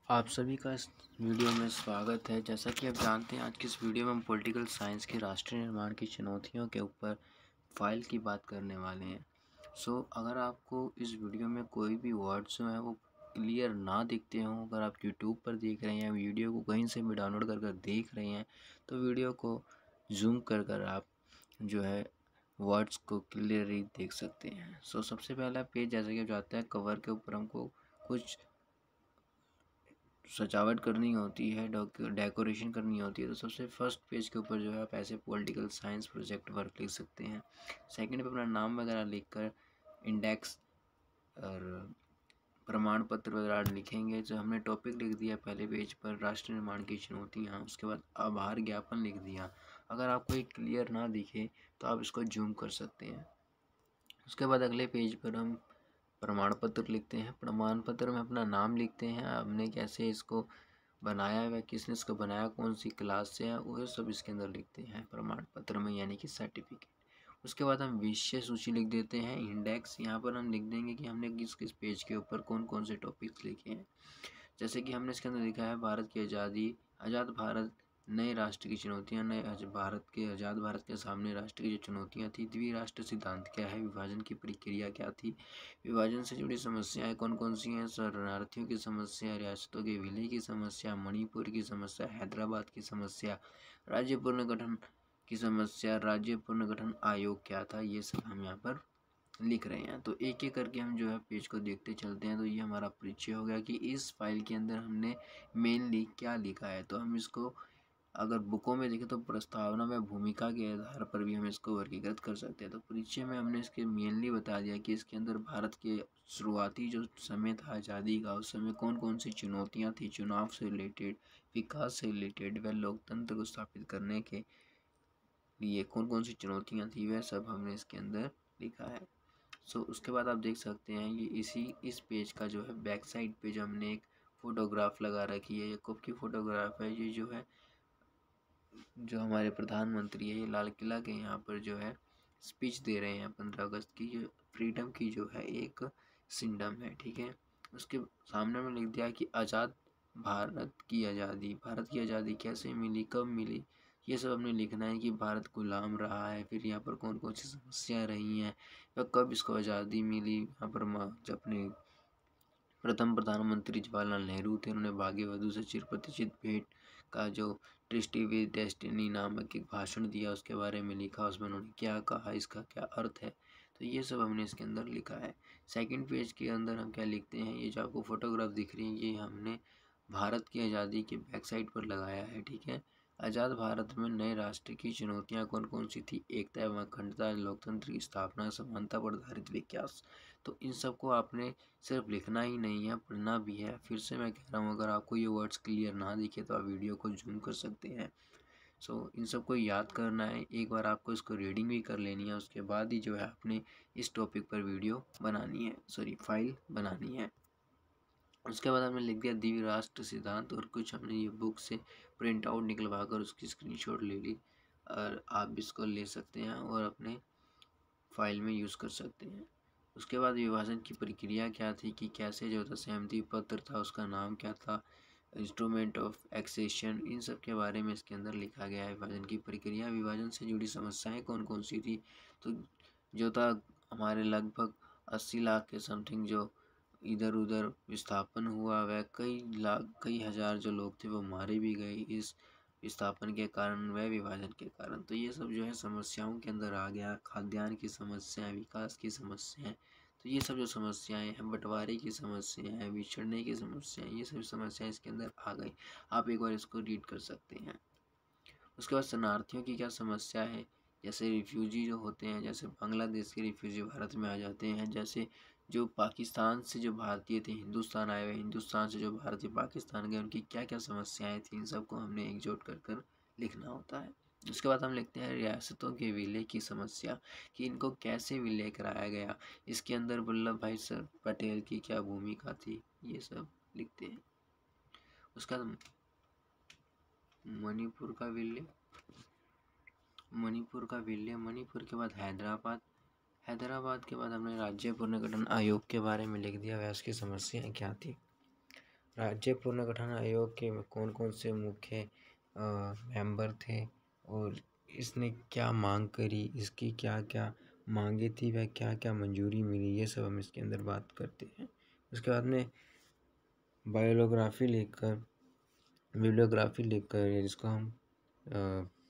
आप सभी का इस वीडियो में स्वागत है। जैसा कि आप जानते हैं, आज की इस वीडियो में हम पॉलिटिकल साइंस के राष्ट्रीय निर्माण की चुनौतियों के ऊपर फाइल की बात करने वाले हैं। अगर आपको इस वीडियो में कोई भी वर्ड्स जो हैं वो क्लियर ना दिखते हों, अगर आप यूट्यूब पर देख रहे हैं या वीडियो को कहीं से भी डाउनलोड कर देख रहे हैं, तो वीडियो को जूम कर आप जो है वर्ड्स को क्लियरली देख सकते हैं। सबसे पहला पेज, जैसा कि आप जानते हैं, कवर के ऊपर हमको कुछ सजावट करनी होती है, डेकोरेशन करनी होती है। तो सबसे फर्स्ट पेज के ऊपर जो है आप ऐसे पॉलिटिकल साइंस प्रोजेक्ट वर्क लिख सकते हैं। सेकंड पे अपना नाम वगैरह लिखकर इंडेक्स और प्रमाण पत्र वगैरह लिखेंगे। जो हमने टॉपिक लिख दिया पहले पेज पर, राष्ट्र निर्माण की चुनौतियाँ, उसके बाद आभार ज्ञापन लिख दिया। अगर आपको एक क्लियर ना दिखे तो आप इसको जूम कर सकते हैं। उसके बाद अगले पेज पर हम प्रमाण पत्र लिखते हैं। प्रमाण पत्र में अपना नाम लिखते हैं, हमने कैसे इसको बनाया है, किसने इसको बनाया, कौन सी क्लास से है, वो सब इसके अंदर लिखते हैं प्रमाण पत्र में, यानी कि सर्टिफिकेट। उसके बाद हम विषय सूची लिख देते हैं, इंडेक्स। यहाँ पर हम लिख देंगे कि हमने किस किस पेज के ऊपर कौन कौन से टॉपिक्स लिखे हैं। जैसे कि हमने इसके अंदर लिखा है भारत की आज़ादी, आज़ाद भारत, नए राष्ट्र की चुनौतियाँ, आज़ाद भारत के सामने राष्ट्र की जो चुनौतियाँ थी, द्विराष्ट्र सिद्धांत क्या है, विभाजन की प्रक्रिया क्या थी, विभाजन से जुड़ी समस्याएं कौन कौन सी हैं, शरणार्थियों की समस्या, रियासतों के विलय की समस्या, मणिपुर की समस्या, हैदराबाद की समस्या, राज्य पुनर्गठन की समस्या, राज्य पुनर्गठन आयोग क्या था, ये सब हम यहाँ पर लिख रहे हैं। तो एक एक करके हम जो है पेज को देखते चलते हैं। तो ये हमारा परिचय हो गया कि इस फाइल के अंदर हमने मेनली क्या लिखा है। तो हम इसको अगर बुकों में देखें तो प्रस्तावना में भूमिका के आधार पर भी हम इसको वर्गीकृत कर सकते हैं। तो परिचय में हमने इसके मेनली बता दिया कि इसके अंदर भारत के शुरुआती जो समय था आज़ादी का, उस समय कौन कौन सी चुनौतियाँ थी, चुनाव से रिलेटेड, विकास से रिलेटेड, व लोकतंत्र को स्थापित करने के लिए कौन कौन सी चुनौतियाँ थी, वह सब हमने इसके अंदर लिखा है। उसके बाद आप देख सकते हैं ये इस पेज का जो है बैक साइड पे जो हमने एक फ़ोटोग्राफ लगा रखी है, ये कब की फ़ोटोग्राफ है, ये जो है जो हमारे प्रधानमंत्री है, ये लाल किला के यहाँ पर जो है स्पीच दे रहे हैं 15 अगस्त की। ये फ्रीडम की जो है एक सिंडम है, ठीक है। उसके सामने में लिख दिया कि आज़ाद भारत की आज़ादी, भारत की आज़ादी कैसे मिली, कब मिली, ये सब हमने लिखना है कि भारत गुलाम रहा है, फिर यहाँ पर कौन कौन सी समस्याएं रही हैं, या कब इसको आज़ादी मिली। यहाँ पर जब अपने प्रथम प्रधानमंत्री जवाहरलाल नेहरू थे, उन्होंने भाग्य वधु से चिरपरिचित भेंट का जो ट्रिस्टी विद डेस्टिनी नामक एक भाषण दिया, उसके बारे में लिखा, उसमें उन्होंने क्या कहा, इसका क्या अर्थ है। तो ये सब हमने इसके अंदर लिखा है। सेकंड पेज के अंदर हम क्या लिखते हैं, ये जो आपको फोटोग्राफ दिख रही है, ये हमने भारत की आज़ादी के बैक साइड पर लगाया है, ठीक है। आज़ाद भारत में नए राष्ट्र की चुनौतियाँ कौन कौन सी थी, एकता एवं अखंडता, लोकतंत्र की स्थापना, समानता पर आधारित विकास। तो इन सबको आपने सिर्फ लिखना ही नहीं है, पढ़ना भी है। फिर से मैं कह रहा हूँ, अगर आपको ये वर्ड्स क्लियर ना दिखे तो आप वीडियो को जूम कर सकते हैं। इन सबको याद करना है, एक बार आपको इसको रीडिंग भी कर लेनी है, उसके बाद ही जो है आपने इस टॉपिक पर वीडियो बनानी है, फाइल बनानी है। उसके बाद हमने लिख दिया द्विराष्ट्र सिद्धांत, और कुछ हमने ये बुक से प्रिंट आउट निकलवा कर उसकी स्क्रीनशॉट ले ली, और आप इसको ले सकते हैं और अपने फाइल में यूज़ कर सकते हैं। उसके बाद विभाजन की प्रक्रिया क्या थी, कि कैसे जो था सहमति पत्र था, उसका नाम क्या था, इंस्ट्रूमेंट ऑफ एक्सेशन, इन सब के बारे में इसके अंदर लिखा गया है। विभाजन की प्रक्रिया, विभाजन से जुड़ी समस्याएं कौन कौन सी थी। तो जो था हमारे लगभग 80 लाख के समथिंग जो इधर उधर विस्थापन हुआ, वह कई हजार जो लोग थे वो मारे भी गए इस विस्थापन के कारण, वह विभाजन के कारण। तो ये सब जो है समस्याओं के अंदर आ गया। खाद्यान्न की समस्याएं, विकास की समस्याएं, तो ये सब जो समस्याएं हैं, बंटवारे की समस्याएं हैं, बिछड़ने की समस्याएं, ये सब समस्याएं इसके अंदर आ गई। आप एक बार इसको रीड कर सकते हैं। उसके बाद शरणार्थियों की क्या समस्या है, जैसे रिफ्यूजी जो होते हैं, जैसे बांग्लादेश के रिफ्यूजी भारत में आ जाते हैं, जैसे जो पाकिस्तान से जो भारतीय थे हिंदुस्तान आए हुए, हिंदुस्तान से जो भारतीय पाकिस्तान गए, उनकी क्या क्या समस्याएं थी, इन सबको हमने एकजुट कर लिखना होता है। उसके बाद हम लिखते हैं रियासतों के विलय की समस्या, कि इनको कैसे विलय कराया गया, इसके अंदर वल्लभ भाई सर पटेल की क्या भूमिका थी, ये सब लिखते हैं। उसका मणिपुर का विलय, मणिपुर के बाद हैदराबाद के बाद हमने राज्य पुनर्गठन आयोग के बारे में लिख दिया, वह उसकी समस्याएं क्या थी। राज्य पुनर्गठन आयोग के कौन कौन से मुख्य मेंबर थे और इसने क्या मांग करी, इसकी क्या क्या मांगे थी, वह क्या क्या मंजूरी मिली, ये सब हम इसके अंदर बात करते हैं। उसके बाद में बिब्लियोग्राफी लिखकर जिसको हम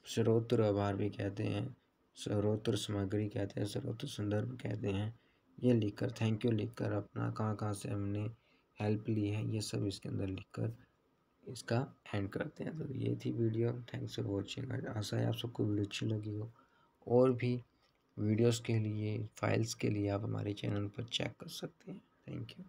स्रोत आभार भी कहते हैं, स्रोत सामग्री कहते हैं, स्रोत संदर्भ कहते हैं, ये लिखकर थैंक यू लिखकर अपना कहाँ कहाँ से हमने हेल्प ली है ये सब इसके अंदर लिखकर इसका एंड करते हैं। तो ये थी वीडियो। Thanks for watching. आशा है आप सबको वीडियो अच्छी लगी हो। और भी वीडियोस के लिए, फाइल्स के लिए आप हमारे चैनल पर चेक कर सकते हैं। Thank you.